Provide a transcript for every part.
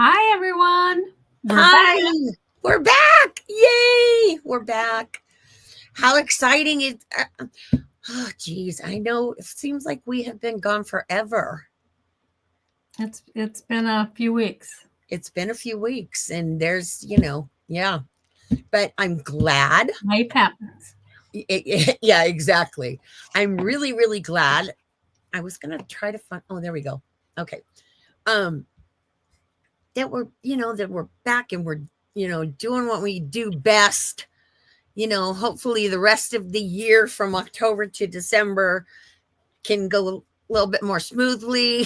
Hi, everyone. Hi, we're back. Yay, we're back. How exciting is oh geez, I know it seems like we have been gone forever. It's been a few weeks. It's been a few weeks and there's, yeah. But I'm glad. Life happens. Yeah, exactly. I'm really, really glad. I was gonna try to find there we go. Okay. Um that we're back and we're, doing what we do best. Hopefully the rest of the year from October to December can go a little bit more smoothly,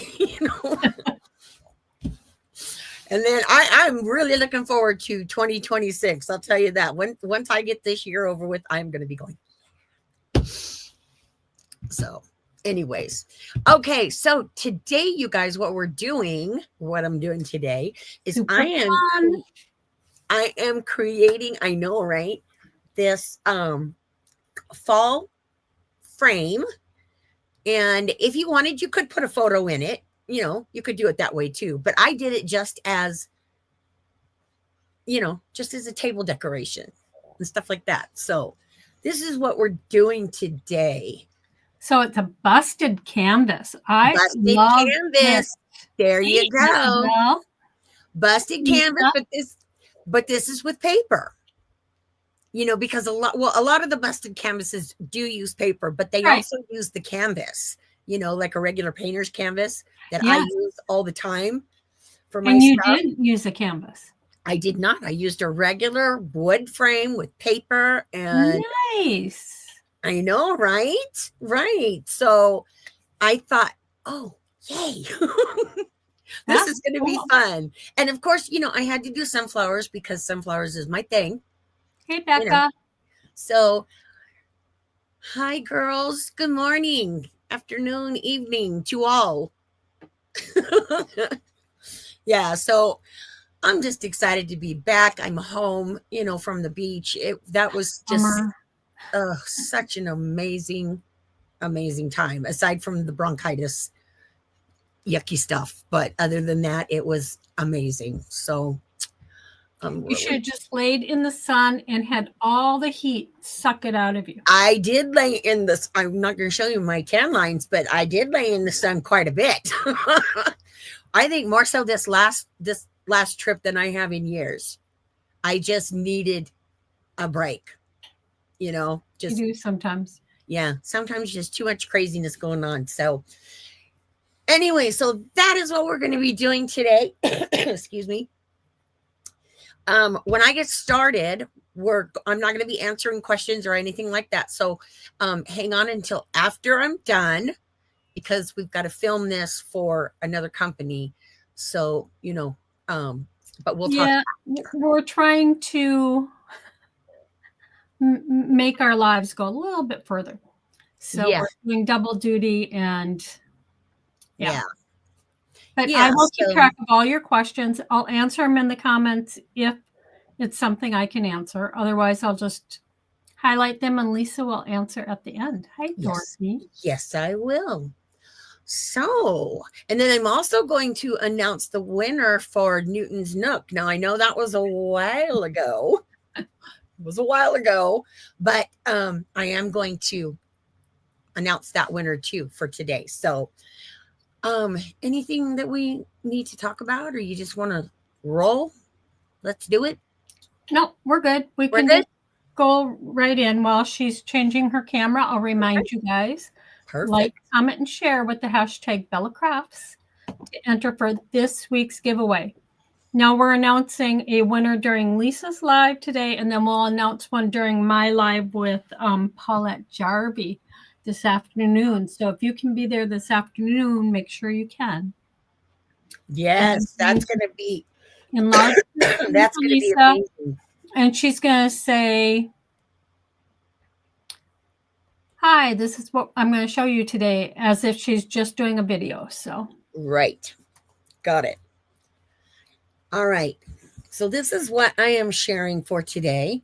And then I'm really looking forward to 2026. I'll tell you that. Once I get this year over with, I'm going to be going. So, anyways, okay. So today, you guys, what I'm doing today is Super I am creating. I know, right? This fall frame. And if you wanted, you could put a photo in it. You could do it that way too. But I did it just as a table decoration and stuff like that. So this is what we're doing today. So it's a busted canvas. I Busted love canvas. It. There you go. Well, Busted canvas, but this is with paper. Because a lot of the busted canvases do use paper, but they also use the canvas, like a regular painter's canvas that I use all the time for my stuff. And you did use a canvas. I did not. I used a regular wood frame with paper and nice. I know, right? Right. So I thought, oh, yay. This is going to be fun. And of course, I had to do sunflowers because sunflowers is my thing. Hey, Becca. So, hi, girls. Good morning, afternoon, evening to all. Yeah. So I'm just excited to be back. I'm home, from the beach. That was just such an amazing time, aside from the bronchitis yucky stuff. But other than that, it was amazing. So you should have just laid in the sun and had all the heat suck it out of you. I did lay in this. I'm not going to show you my tan lines, but I did lay in the sun quite a bit. I think more so this last trip than I have in years. I just needed a break. Just you do sometimes. Yeah, sometimes just too much craziness going on. So anyway, so that is what we're going to be doing today. Excuse me. When I get started, I'm not going to be answering questions or anything like that. So hang on until after I'm done, because we've got to film this for another company. So, but we'll talk. We're trying to make our lives go a little bit further. So we're doing double duty and But I will keep track of all your questions. I'll answer them in the comments if it's something I can answer. Otherwise, I'll just highlight them and Lisa will answer at the end. Hi, Dorothy. Yes, I will. So, and then I'm also going to announce the winner for Newton's Nook. Now, I know that was a while ago. But I am going to announce that winner too for today. So, anything that we need to talk about, or you just want to roll? Let's do it. No, we're good. We're good. Go right in while she's changing her camera. I'll remind you guys. Perfect. Like, comment, and share with the hashtag BellaCrafts to enter for this week's giveaway. Now we're announcing a winner during Lisa's live today, and then we'll announce one during my live with Paulette Jarvie this afternoon. So if you can be there this afternoon, make sure you can. Yes, that's going to be enlarged. That's going to be amazing. And she's going to say, hi, this is what I'm going to show you today, as if she's just doing a video. So right. Got it. All right. So this is what I am sharing for today.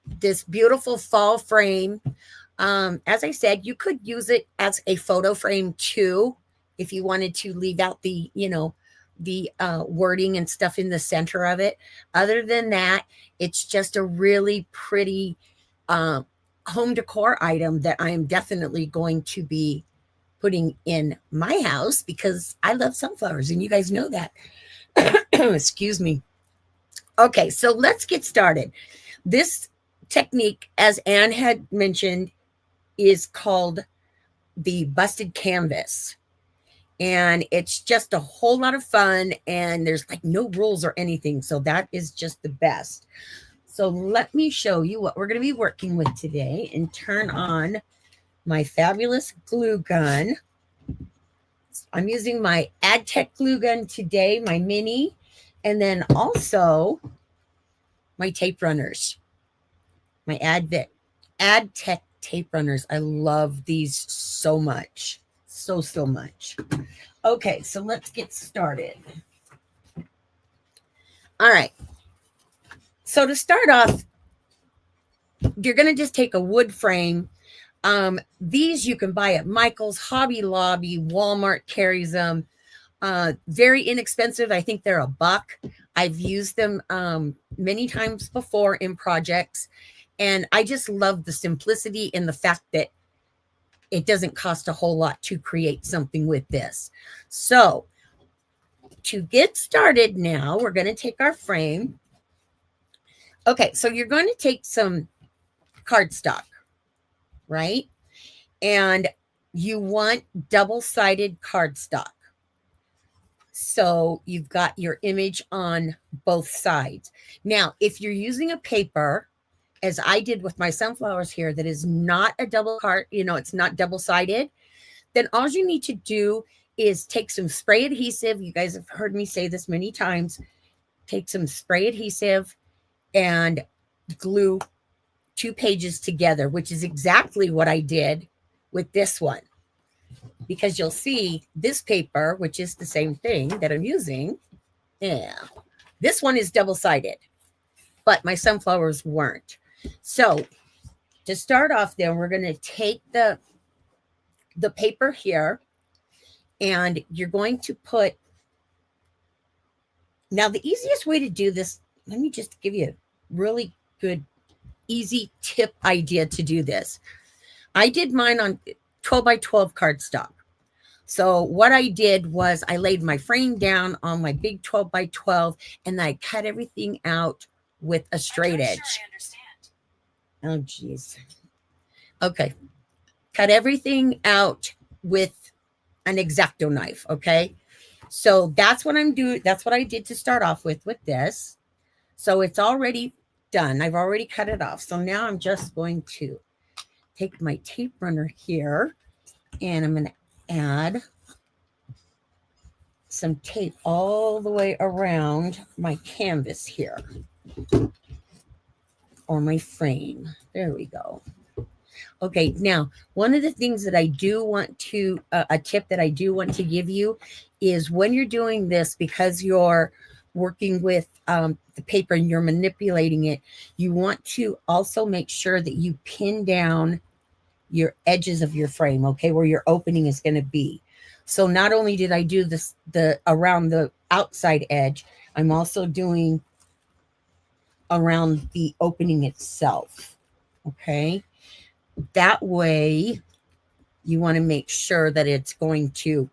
This beautiful fall frame. As I said, you could use it as a photo frame too, if you wanted to leave out the, the wording and stuff in the center of it. Other than that, it's just a really pretty home decor item that I am definitely going to be putting in my house because I love sunflowers and you guys know that. Excuse me. Okay, so let's get started. This technique, as Anne had mentioned, is called the busted canvas. And it's just a whole lot of fun, and there's like no rules or anything. So that is just the best. So let me show you what we're going to be working with today and turn on my fabulous glue gun. I'm using my AdTech glue gun today, my mini, and then also my tape runners, my AdTech tape runners. I love these so much, so much. Okay, so let's get started. All right. So to start off, you're going to just take a wood frame. These you can buy at Michael's, Hobby Lobby, Walmart carries them. Very inexpensive. I think they're $1. I've used them many times before in projects, and I just love the simplicity and the fact that it doesn't cost a whole lot to create something with this. So to get started now, we're going to take our frame. Okay, so you're going to take some cardstock, right? And you want double-sided cardstock. So you've got your image on both sides. Now, if you're using a paper, as I did with my sunflowers here, that is not a double card, it's not double-sided, then all you need to do is take some spray adhesive. You guys have heard me say this many times. Take some spray adhesive and glue 2 pages together, which is exactly what I did with this one. Because you'll see this paper, which is the same thing that I'm using. Yeah, this one is double-sided, but my sunflowers weren't. So to start off then, we're going to take the paper here, and you're going to put, now the easiest way to do this, let me just give you a really good, easy tip idea to do this. I did mine on 12 by 12 cardstock. So what I did was I laid my frame down on my big 12 by 12, and I cut everything out with a straight edge. Sure I understand. Oh, geez. Okay. Cut everything out with an X-Acto knife, okay? So that's what I'm doing. That's what I did to start off with this. So it's already done. I've already cut it off. So now I'm just going to take my tape runner here, and I'm going to add some tape all the way around my canvas here, or my frame. There we go. Okay, now one of the things that I do want to, a tip that I do want to give you is when you're doing this, because you're working with the paper and you're manipulating it, you want to also make sure that you pin down your edges of your frame, okay, where your opening is going to be. So not only did I do this around the outside edge, I'm also doing around the opening itself, okay? That way you want to make sure that it's going to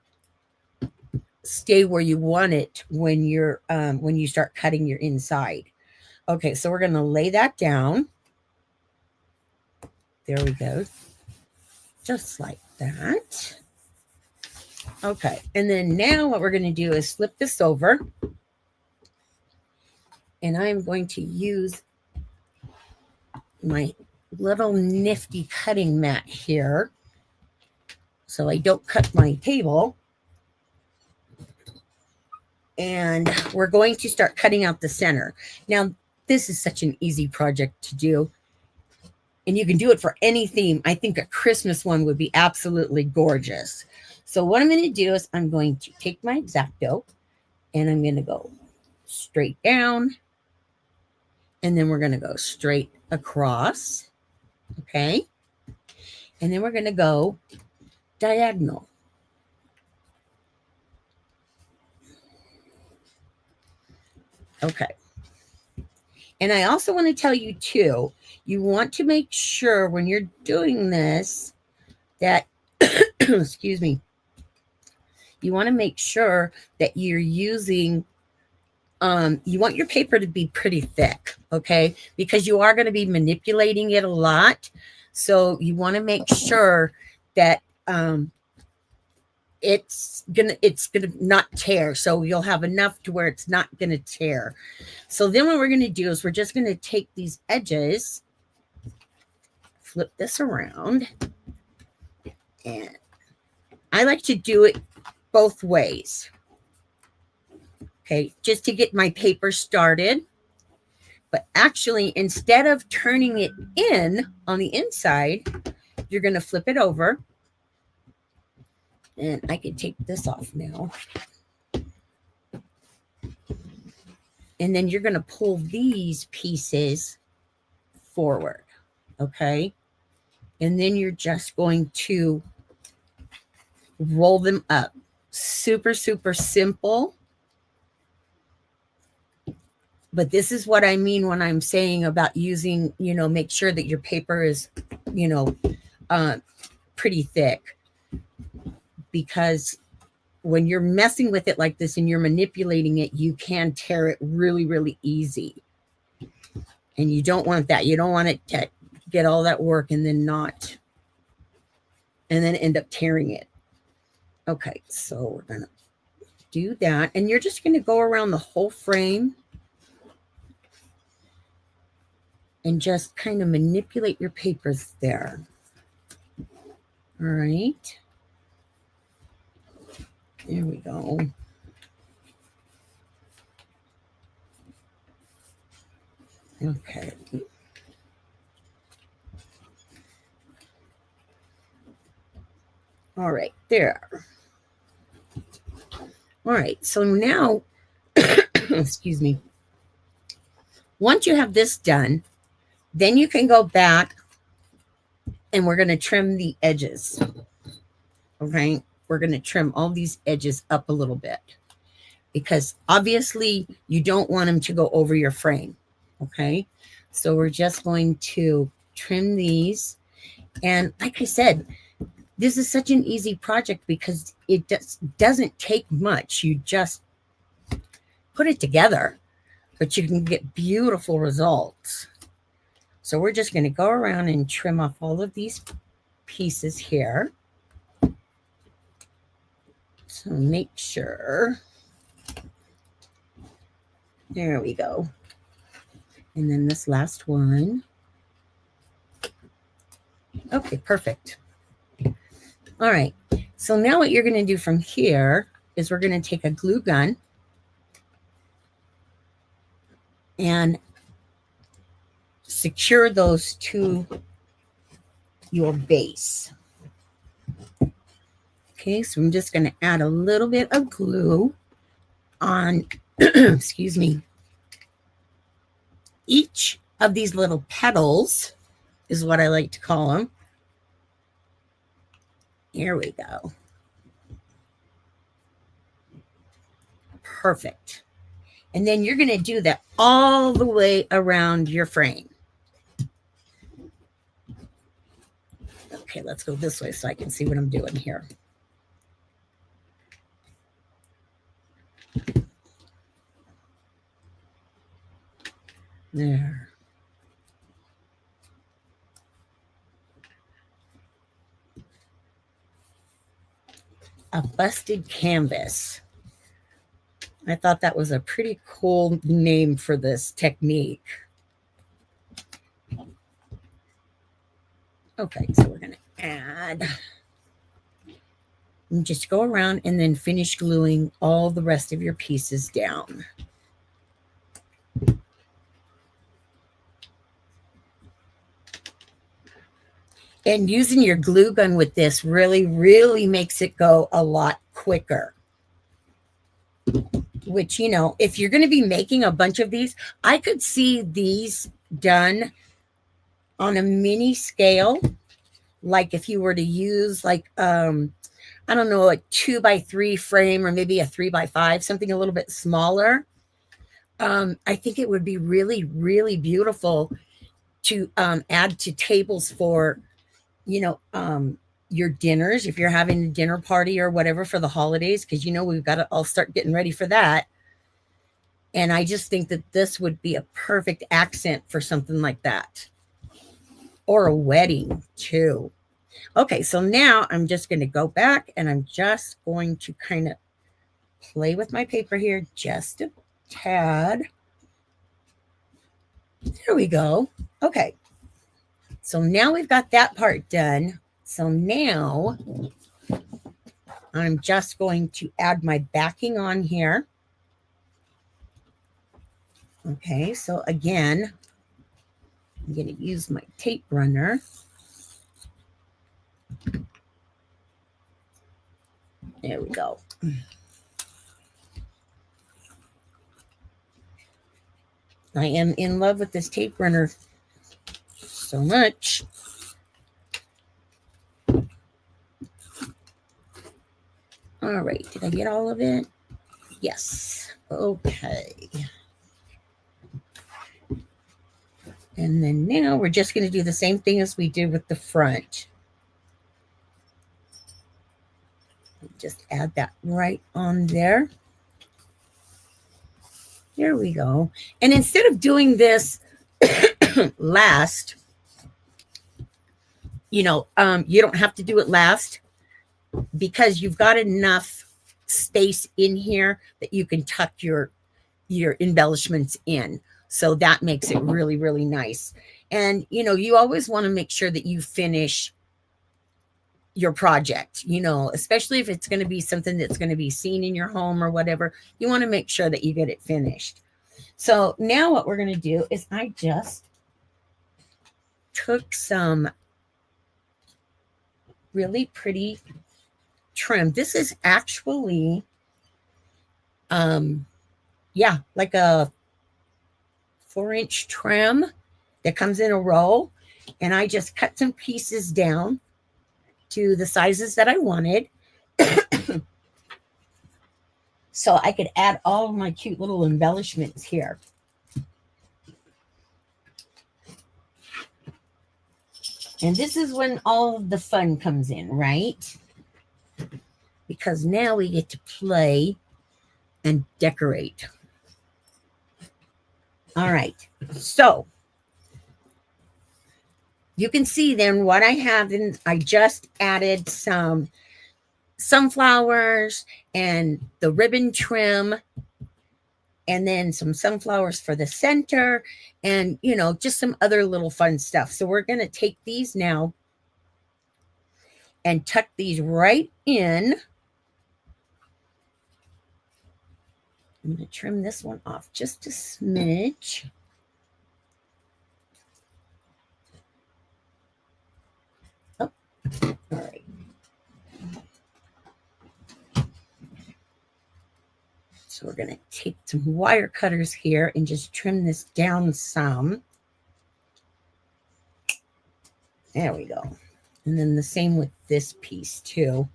stay where you want it when you start cutting your inside. Okay, so we're going to lay that down. There we go. Just like that. Okay, and then now what we're going to do is flip this over, and I'm going to use my little nifty cutting mat here so I don't cut my table. And we're going to start cutting out the center. Now, this is such an easy project to do, and you can do it for any theme. I think a Christmas one would be absolutely gorgeous. So what I'm going to do is I'm going to take my X-Acto, and I'm going to go straight down, and then we're going to go straight across, okay? And then we're going to go diagonal. Okay. And I also want to tell you too, you want to make sure when you're doing this that, excuse me, you want to make sure that you're using, you want your paper to be pretty thick, okay? Because you are going to be manipulating it a lot. So you want to make sure that it's gonna not tear. So you'll have enough to where it's not gonna tear. So then what we're gonna do is we're just gonna take these edges, flip this around, and I like to do it both ways. Okay, just to get my paper started. But actually, instead of turning it in on the inside, you're gonna flip it over. And I can take this off now. And then you're gonna pull these pieces forward, okay? And then you're just going to roll them up. Super, super simple. But this is what I mean when I'm saying about using, make sure that your paper is, pretty thick. Because when you're messing with it like this and you're manipulating it, you can tear it really, really easy. And you don't want that. You don't want it to get all that work and then end up tearing it. Okay, so we're going to do that. And you're just going to go around the whole frame and just kind of manipulate your papers there. All right. There we go. Okay. All right, there. All right, so now, excuse me. Once you have this done, then you can go back and we're going to trim the edges. Okay, we're going to trim all these edges up a little bit because obviously you don't want them to go over your frame. Okay, so we're just going to trim these. And like I said, this is such an easy project because it doesn't take much. You just put it together, but you can get beautiful results. So we're just going to go around and trim off all of these pieces here. So make sure. There we go. And then this last one. Okay, perfect. All right. So now what you're going to do from here is we're going to take a glue gun and secure those to your base. Okay, so I'm just going to add a little bit of glue on, excuse me, each of these little petals is what I like to call them. Here we go. Perfect. And then you're going to do that all the way around your frame. Okay, let's go this way so I can see what I'm doing here. There. A busted canvas. I thought that was a pretty cool name for this technique. Okay, so we're going to add, and just go around and then finish gluing all the rest of your pieces down. And using your glue gun with this really, really makes it go a lot quicker. Which, if you're going to be making a bunch of these, I could see these done on a mini scale. Like if you were to use I don't know, a 2x3 frame or maybe a 3x5, something a little bit smaller. I think it would be really, really beautiful to add to tables for, you know, your dinners if you're having a dinner party or whatever for the holidays, because you know we've got to all start getting ready for that. And I just think that this would be a perfect accent for something like that, or a wedding too. Okay, so now I'm just going to go back and I'm just going to kind of play with my paper here just a tad. There we go. Okay, so now we've got that part done. So now I'm just going to add my backing on here. Okay, so again, I'm going to use my tape runner. There we go. I am in love with this tape runner so much. All right, did I get all of it? Yes. Okay. And then now we're just going to do the same thing as we did with the front. Just add that right on there. There we go. And instead of doing this last, you don't have to do it last, because you've got enough space in here that you can tuck your embellishments in. So that makes it really, really nice. And, you always want to make sure that you finish your project, especially if it's going to be something that's going to be seen in your home or whatever. You want to make sure that you get it finished. So now what we're going to do is I just took some really pretty trim. This is actually, like a 4-inch trim that comes in a roll. And I just cut some pieces down to the sizes that I wanted. So I could add all of my cute little embellishments here. And this is when all of the fun comes in, right? Because now we get to play and decorate. All right. So you can see then what I have, and I just added some sunflowers and the ribbon trim, and then some sunflowers for the center, and just some other little fun stuff. So we're going to take these now and tuck these right in. I'm going to trim this one off just a smidge. Oh, all right. So we're going to take some wire cutters here and just trim this down some. There we go. And then the same with this piece too.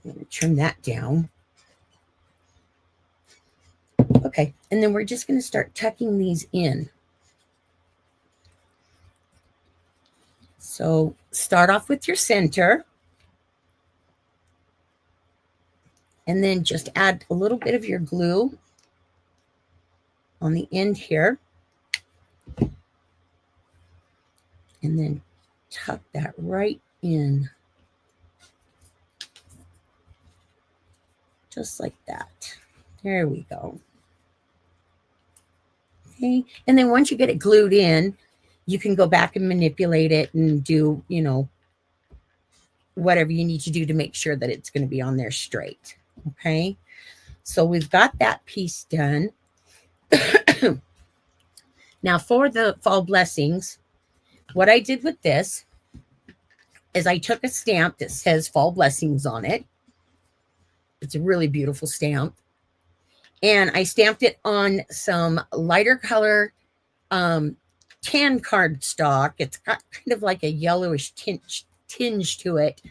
I'm going to trim that down. Okay, and then we're just going to start tucking these in. So start off with your center. And then just add a little bit of your glue on the end here. And then tuck that right in. Just like that. There we go. Okay, and then once you get it glued in, you can go back and manipulate it and do, whatever you need to do to make sure that it's going to be on there straight. Okay, so we've got that piece done. Now for the fall blessings, what I did with this is I took a stamp that says fall blessings on it. It's a really beautiful stamp. And I stamped it on some lighter color tan cardstock. It's got kind of like a yellowish tinge to it.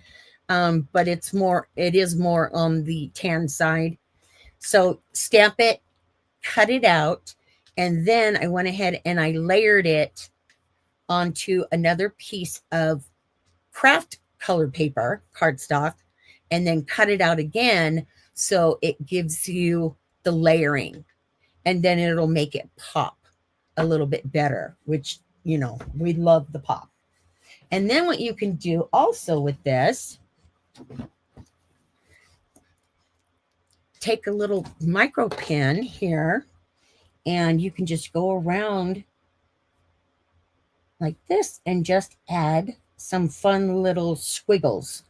But it is more on the tan side. So stamp it cut it out, and then I went ahead and I layered it onto another piece of craft colored paper, cardstock, and then cut it out again so it gives you the layering, and then it'll make it pop a little bit better, which, you know, we love the pop. And then what you can do also with this, take a little micro pen here, and you can just go around like this and just add some fun little squiggles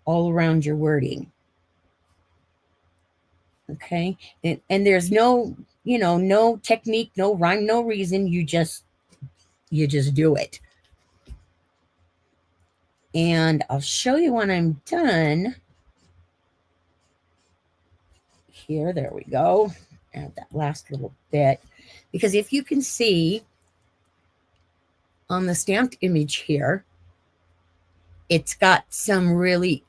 all around your wording. Okay. And there's no, you know, no technique, no rhyme, no reason. You just do it. And I'll show you when I'm done. Here, there we go. Add that last little bit. Because if you can see on the stamped image here, it's got some really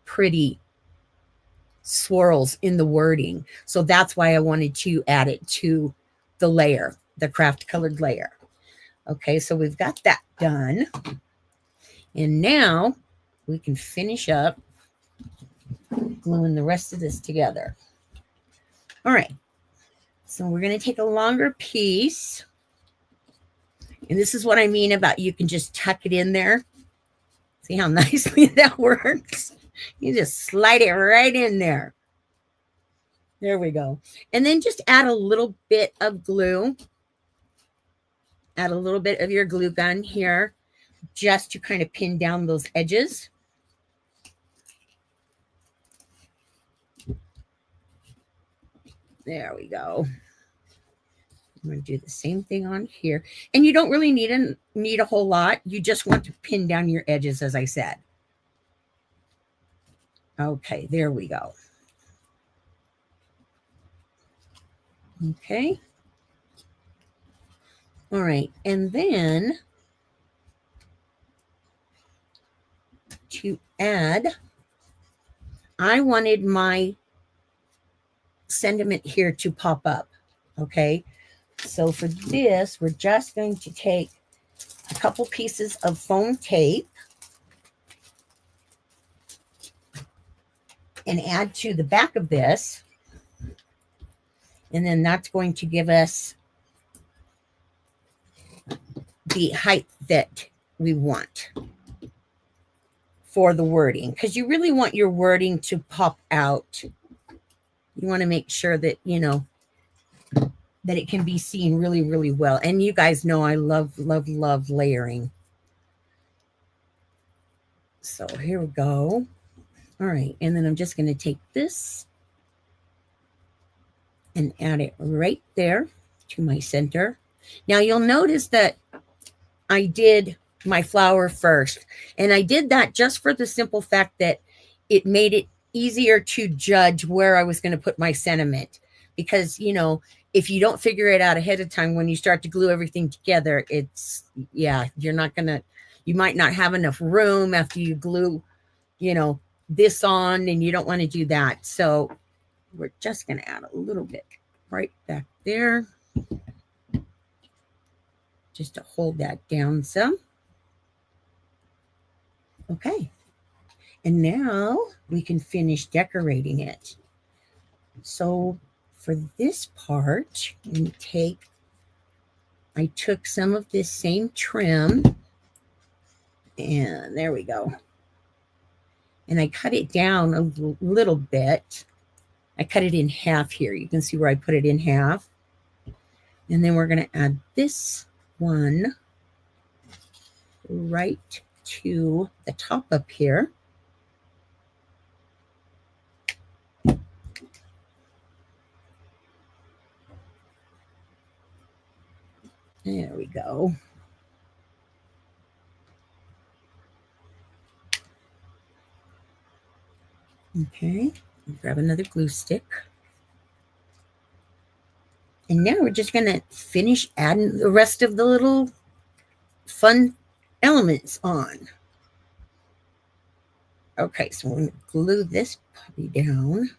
pretty swirls in the wording. So that's why I wanted to add it to the layer, the craft colored layer. Okay, so we've got that done. And now we can finish up gluing the rest of this together. All right, so we're going to take a longer piece. And this is what I mean about you can just tuck it in there. See how nicely that works? You just slide it right in there. There we go. And then just add a little bit of glue. Add a little bit of your glue gun here just to kind of pin down those edges. There we go. I'm going to do the same thing on here. And you don't really need a whole lot. You just want to pin down your edges, as I said. Okay, there we go. Okay. All right, and then to add, I wanted my sentiment here to pop up. Okay, so for this, we're just going to take a couple pieces of foam tape and add to the back of this. And then that's going to give us the height that we want for the wording, because you really want your wording to pop out. You want to make sure that, you know, that it can be seen really, really well. And you guys know I love, love, love layering. So here we go. All right. And then I'm just going to take this and add it right there to my center. Now you'll notice that I did my flower first. And I did that just for the simple fact that it made it easier to judge where I was going to put my sentiment. Because, you know, if you don't figure it out ahead of time, when you start to glue everything together, it's, yeah, you're not going to, you might not have enough room after you glue, you know, this on, and you don't want to do that. So we're just going to add a little bit right back there, just to hold that down some. Okay. And now we can finish decorating it. So for this part, I took some of this same trim, and there we go. And I cut it down a little bit. I cut it in half here. You can see where I put it in half. And then we're going to add this one right to the top up here. There we go. Okay, grab another glue stick. And now we're just going to finish adding the rest of the little fun elements on. Okay, so we're going to glue this puppy down.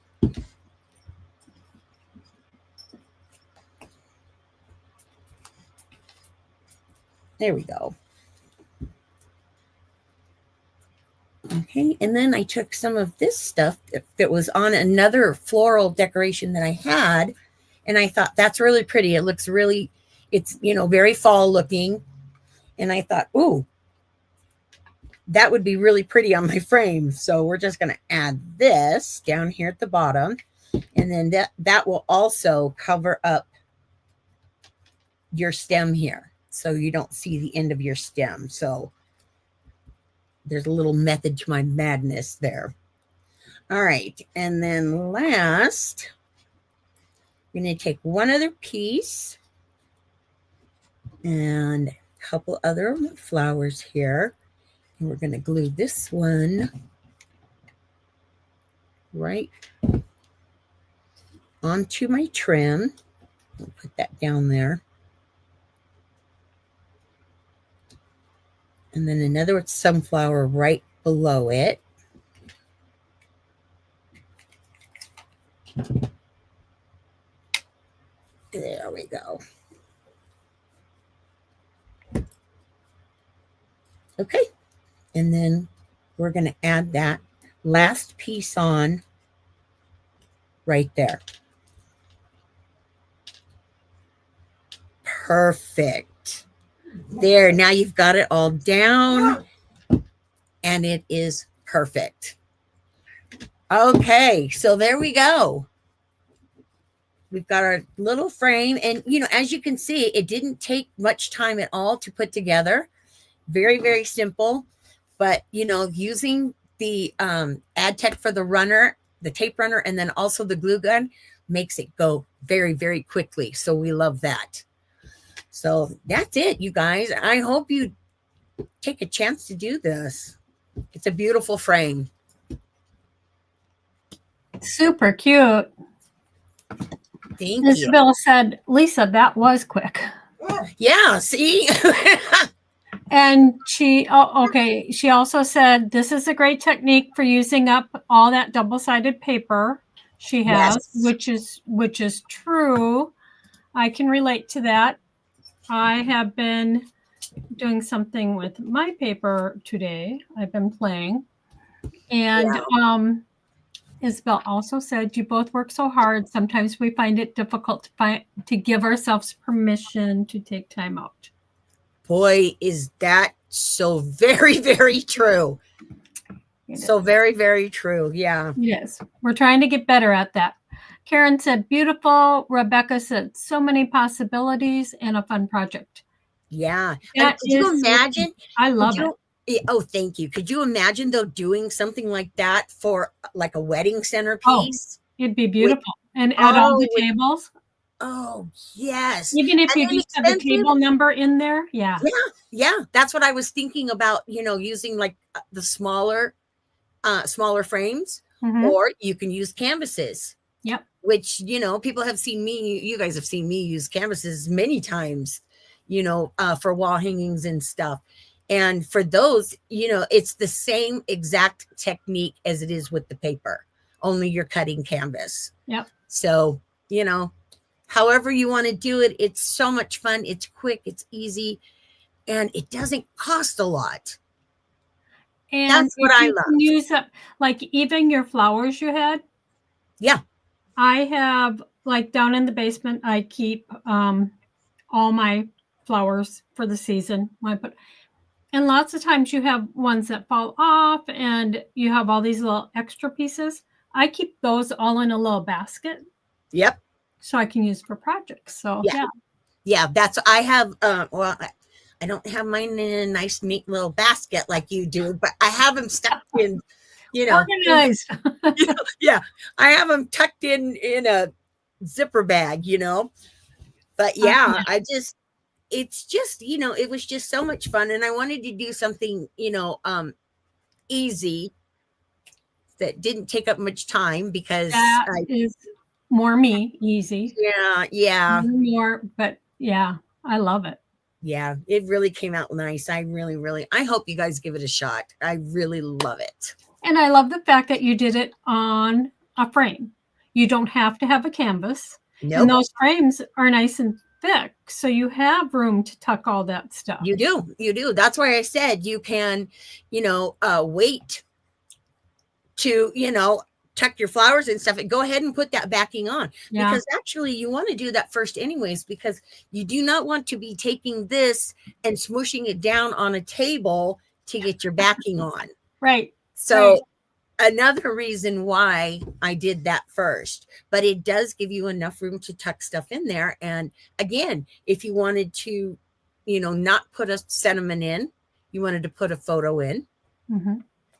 There we go. Okay, and then I took some of this stuff that was on another floral decoration that I had, and I thought that's really pretty. It looks really, it's, very fall looking. And I thought, ooh, that would be really pretty on my frame. So we're just going to add this down here at the bottom. And then that will also cover up your stem here, so you don't see the end of your stem. So there's a little method to my madness there. All right. And then last, I'm going to take one other piece and a couple other flowers here. And we're going to glue this one right onto my trim. I'll put that down there. And then another sunflower right below it. There we go. Okay. And then we're going to add that last piece on right there. Perfect. There, now you've got it all down and it is perfect. Okay, so there we go. We've got our little frame, and as you can see, it didn't take much time at all to put together. Very, very simple, but using the ad tech for the runner, the tape runner, and then also the glue gun makes it go very, very quickly. So we love that. So that's it, you guys. I hope you take a chance to do this. It's a beautiful frame. Super cute. Thank you. Isabel said, Lisa, that was quick. Yeah, see? And she also said, this is a great technique for using up all that double-sided paper she has, yes. which is true. I can relate to that. I have been doing something with my paper today. I've been playing. And Isabel also said, you both work so hard. Sometimes we find it difficult to give ourselves permission to take time out. Boy, is that so very, very true. So very, very true. Yeah. Yes. We're trying to get better at that. Karen said, beautiful. Rebecca said, so many possibilities and a fun project. Yeah. Could you imagine? I love it. Oh, thank you. Could you imagine, though, doing something like that for like a wedding centerpiece? Oh, it'd be beautiful. And add all the tables. Oh, yes. Even if you just have the table number in there. Yeah. Yeah. That's what I was thinking about, using like the smaller frames, or you can use canvases. Yep. Which, people have seen me, you guys have seen me use canvases many times, for wall hangings and stuff. And for those, it's the same exact technique as it is with the paper, only you're cutting canvas. Yep. So, however you want to do it, it's so much fun. It's quick, it's easy, and it doesn't cost a lot. And that's what I love. Use up, like even your flowers you had. Yeah. I have, like down in the basement, I keep all my flowers for the season. And lots of times you have ones that fall off and you have all these little extra pieces. I keep those all in a little basket. Yep. So I can use for projects. So yeah, that's, I have, I don't have mine in a nice, neat little basket like you do, but I have them stuck in, organized. Yeah, I have them tucked in a zipper bag, But yeah, it's just, it was just so much fun, and I wanted to do something, easy that didn't take up much time, because that is more me, easy. Yeah. More, but yeah, I love it. Yeah, it really came out nice. I hope you guys give it a shot. I really love it. And I love the fact that you did it on a frame. You don't have to have a canvas. Nope. And those frames are nice and thick, so you have room to tuck all that stuff. You do. That's why I said you can, wait to, tuck your flowers and stuff and go ahead and put that backing on, because actually you want to do that first anyways, because you do not want to be taking this and smushing it down on a table to get your backing on. Right. So another reason why I did that first, but it does give you enough room to tuck stuff in there. And again, if you wanted to, not put a sentiment in, you wanted to put a photo in,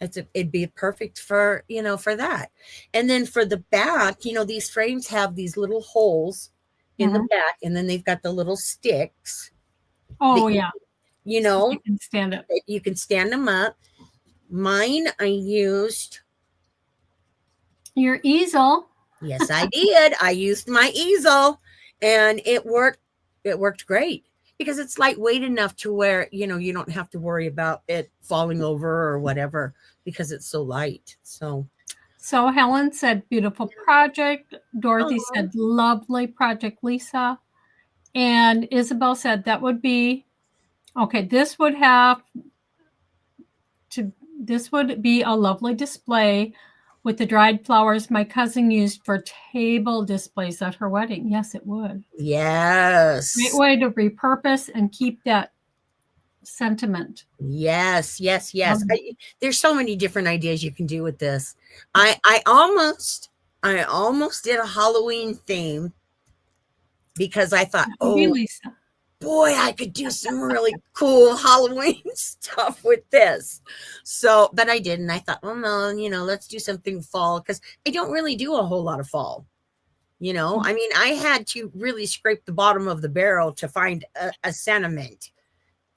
it'd be perfect for, for that. And then for the back, these frames have these little holes in the back, and then they've got the little sticks. Oh, yeah. So you can stand up. You can stand them up. Mine, I used your easel. Yes, I did. I used my easel, and it worked. It worked great because it's lightweight enough to where, you don't have to worry about it falling over or whatever, because it's so light. So Helen said, beautiful project. Dorothy said, lovely project, Lisa. And Isabel said that would be, okay, this would be a lovely display with the dried flowers my cousin used for table displays at her wedding. Yes, it would. Yes. Great way to repurpose and keep that sentiment. Yes. There's so many different ideas you can do with this. I almost did a Halloween theme because I thought, Lisa, boy, I could do some really cool Halloween stuff with this. So, but I didn't. I thought, well, no, let's do something fall, because I don't really do a whole lot of fall. I mean, I had to really scrape the bottom of the barrel to find a sentiment.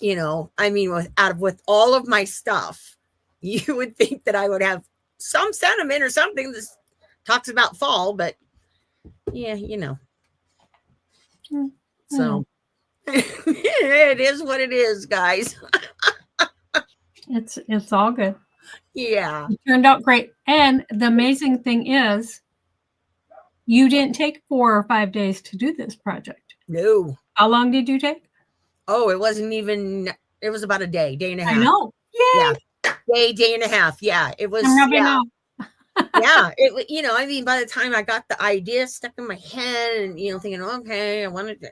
I mean, with all of my stuff, you would think that I would have some sentiment or something that talks about fall, but yeah, so. It is what it is, guys. It's all good. Yeah. It turned out great. And the amazing thing is, you didn't take 4 or 5 days to do this project. No. How long did you take? Oh, it was about a day and a half. I know. Yay. Yeah. Day and a half. Yeah. It was. Yeah. I mean, by the time I got the idea stuck in my head and, thinking, okay, I wanted to.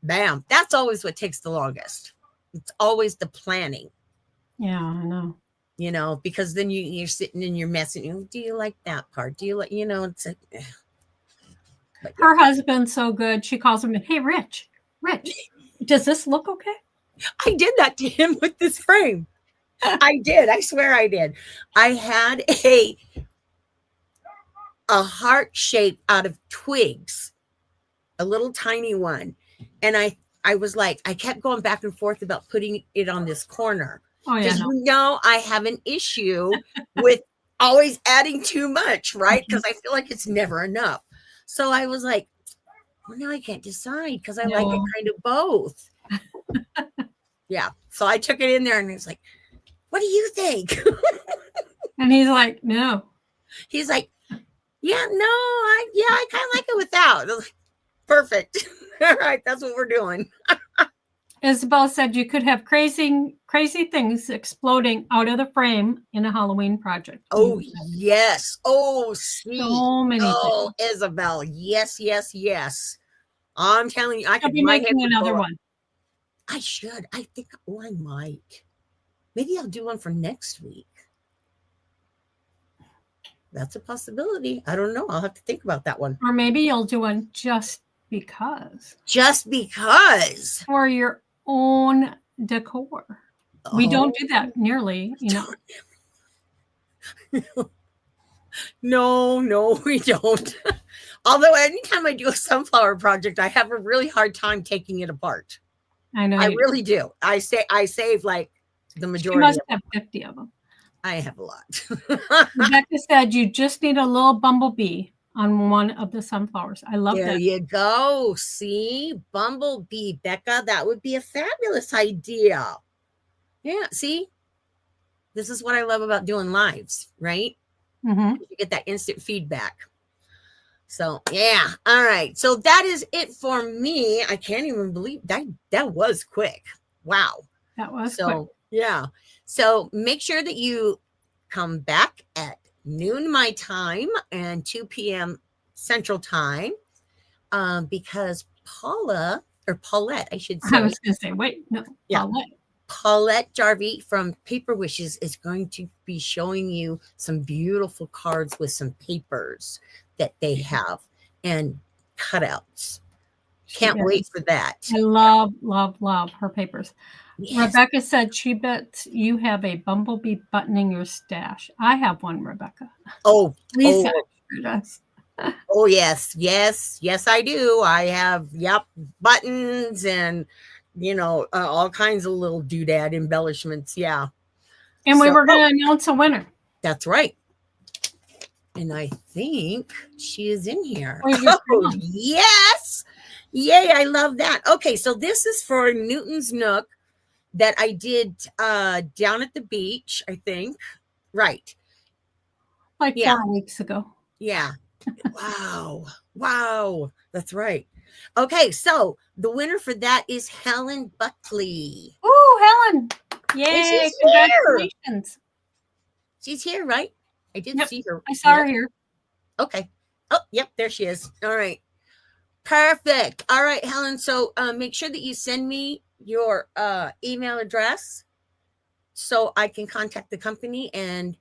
Bam. That's always what takes the longest. It's always the planning. Yeah, I know. Because then you're sitting and you're messing. Do you like that part? Do you like, it's like. Her husband's so good. She calls him, hey, Rich, does this look okay? I did that to him with this frame. I did. I swear I did. I had a heart shape out of twigs, a little tiny one. And I was like, I kept going back and forth about putting it on this corner. Oh, yeah. Because I have an issue with always adding too much, right? Because I feel like it's never enough. So I was like, well, now I can't decide because I like it kind of both. Yeah. So I took it in there and he was like, what do you think? And he's like, no. He's like, yeah, no, I kind of like it without. Perfect. All right, that's what we're doing. Isabel said you could have crazy things exploding out of the frame in a Halloween project. Oh, yes. Oh, sweet. So many things. Isabel. Yes. I'm telling you, I could be making another one. I should. I think, I might. Maybe I'll do one for next week. That's a possibility. I don't know. I'll have to think about that one. Or maybe you'll do one just because. Just because. For your own decor. We don't do that nearly, No, we don't. Although anytime I do a sunflower project, I have a really hard time taking it apart. I know. I really do. I save like the majority. You must have 50 of them. I have a lot. Rebecca said you just need a little bumblebee on one of the sunflowers. I love that. There you go. See, bumblebee, Becca. That would be a fabulous idea. Yeah. See, this is what I love about doing lives, right? Mm-hmm. You get that instant feedback. So yeah. All right. So that is it for me. I can't even believe that was quick. Wow. That was quick. So yeah. So make sure that you come back at noon my time and 2 p.m. Central Time, because Paulette, I should I say. was going to say, wait, no, Yeah. Paulette. Paulette Jarvie from Paper Wishes is going to be showing you some beautiful cards with some papers that they have and cutouts. Can't wait for that. I love, love, love her papers. Yes. Rebecca said she bets you have a bumblebee button in your stash. I have one, Rebecca. Oh, Lisa sure does. Oh yes, I do. I have buttons and all kinds of little doodad embellishments. Yeah, and we were going to announce a winner. That's right. And I think she is in here. Oh, yes, yay! I love that. Okay, so this is for Newton's Nook that I did down at the beach. I think, right? Like 4 weeks ago. Yeah. Wow. That's right. Okay, so the winner for that is Helen Buckley. Oh, Helen. Yay, congratulations. She's here, right? I did see her. I saw her here. Okay. Oh, yep, there she is. All right. Perfect. All right, Helen. So make sure that you send me your email address so I can contact the company, and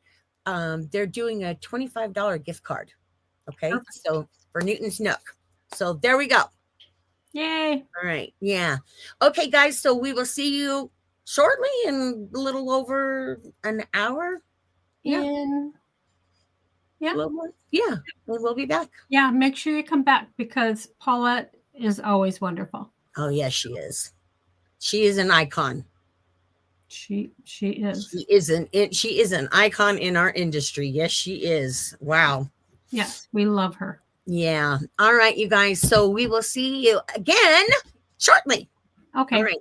they're doing a $25 gift card. Okay. Perfect. So for Newton's Nook. So there we go. Yay. All right. Yeah. Okay, guys. So we will see you shortly in a little over an hour. Yeah. Yeah. We'll be back. Yeah. Make sure you come back because Paulette is always wonderful. Oh, yes, she is. She is an icon. She is. She is an icon in our industry. Yes, she is. Wow. Yes, we love her. Yeah. All right, you guys. So we will see you again shortly. Okay. All right.